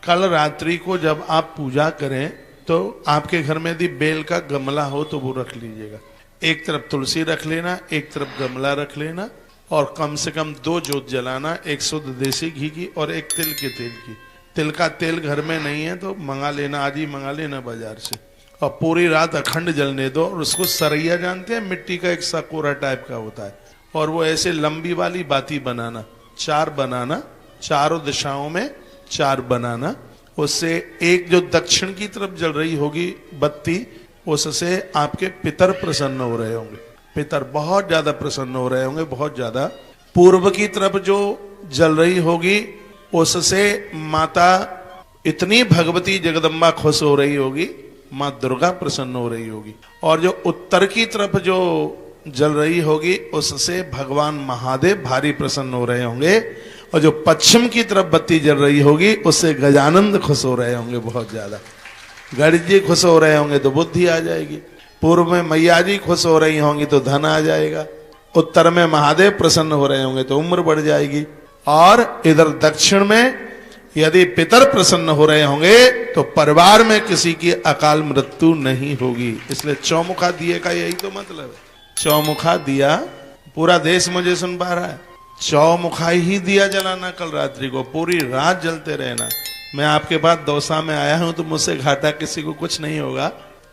कल रात्रि को जब आप पूजा करें तो आपके घर में यदि बेल का गमला हो तो वो रख लीजिएगा। एक तरफ तुलसी रख लेना, एक तरफ गमला रख लेना, और कम से कम 2 जोत जलाना, एक शुद्ध देसी घी की और एक तिल के तेल की। तिल का तेल घर में नहीं है तो मंगा लेना, आज ही मंगा लेना बाजार से, और पूरी रात अखंड जलने दो। और उसको सरैया जानते हैं, मिट्टी का एक सकोरा टाइप का होता है, और वो ऐसे लंबी वाली बाती बनाना, 4 बनाना, चारों दिशाओं में 4 बनाना। उससे एक जो दक्षिण की तरफ जल रही होगी बत्ती, उससे आपके पितर प्रसन्न हो रहे होंगे, पितर बहुत ज्यादा प्रसन्न हो रहे होंगे, बहुत ज्यादा। पूर्व की तरफ जो जल रही होगी उससे माता इतनी भगवती जगदम्बा खुश हो रही होगी, माँ दुर्गा प्रसन्न हो रही होगी। और जो उत्तर की तरफ जो जल रही होगी उससे भगवान महादेव भारी प्रसन्न हो रहे होंगे। और जो पश्चिम की तरफ बत्ती जल रही होगी उससे गजानंद खुश हो रहे होंगे, बहुत ज्यादा। गणेश जी खुश हो रहे होंगे तो बुद्धि आ जाएगी। पूर्व में मैया जी खुश हो रही होंगी तो धन आ जाएगा। उत्तर में महादेव प्रसन्न हो रहे होंगे तो उम्र बढ़ जाएगी। और इधर दक्षिण में यदि पितर प्रसन्न हो रहे होंगे तो परिवार में किसी की अकाल मृत्यु नहीं होगी। इसलिए चौमुखा दिए का यही तो मतलब है। चौमुखा दिया, पूरा देश मुझे सुन पा रहा है, चौमुखा ही दिया जलाना कल रात्रि को, पूरी रात जलते रहना। मैं आपके पास दौसा में आया हूं तो मुझसे घाटा किसी को कुछ नहीं होगा,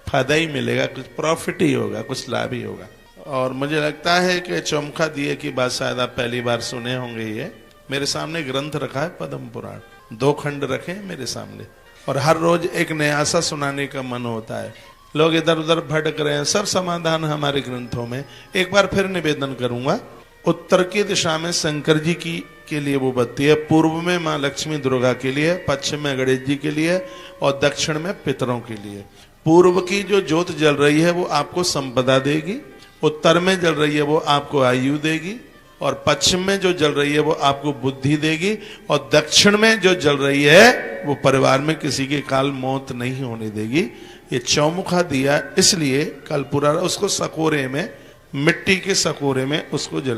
फायदा ही मिलेगा, कुछ प्रॉफिट ही होगा, कुछ लाभ ही होगा। और मुझे लगता है कि चौमुखा दिए की बात शायद आप पहली बार सुने होंगे। ये मेरे सामने ग्रंथ रखा है, पद्म पुराण, 2 खंड रखे हैं मेरे सामने, और हर रोज एक नया सा सुनाने का मन होता है। लोग इधर उधर भटक रहे हैं, सब समाधान हमारे ग्रंथों में। एक बार फिर निवेदन करूंगा, उत्तर की दिशा में शंकर जी की के लिए वो बत्ती है, पूर्व में माँ लक्ष्मी दुर्गा के लिए, पश्चिम में गणेश जी के लिए, और दक्षिण में पितरों के लिए। पूर्व की जो ज्योत जल रही है वो आपको संपदा देगी, उत्तर में जल रही है वो आपको आयु देगी, और पश्चिम में जो जल रही है वो आपको बुद्धि देगी, और दक्षिण में जो जल रही है वो परिवार में किसी के काल मौत नहीं होने देगी। ये चौमुखा दिया, इसलिए कल पूरा उसको सकोरे में, मिट्टी के सकोरे में उसको जल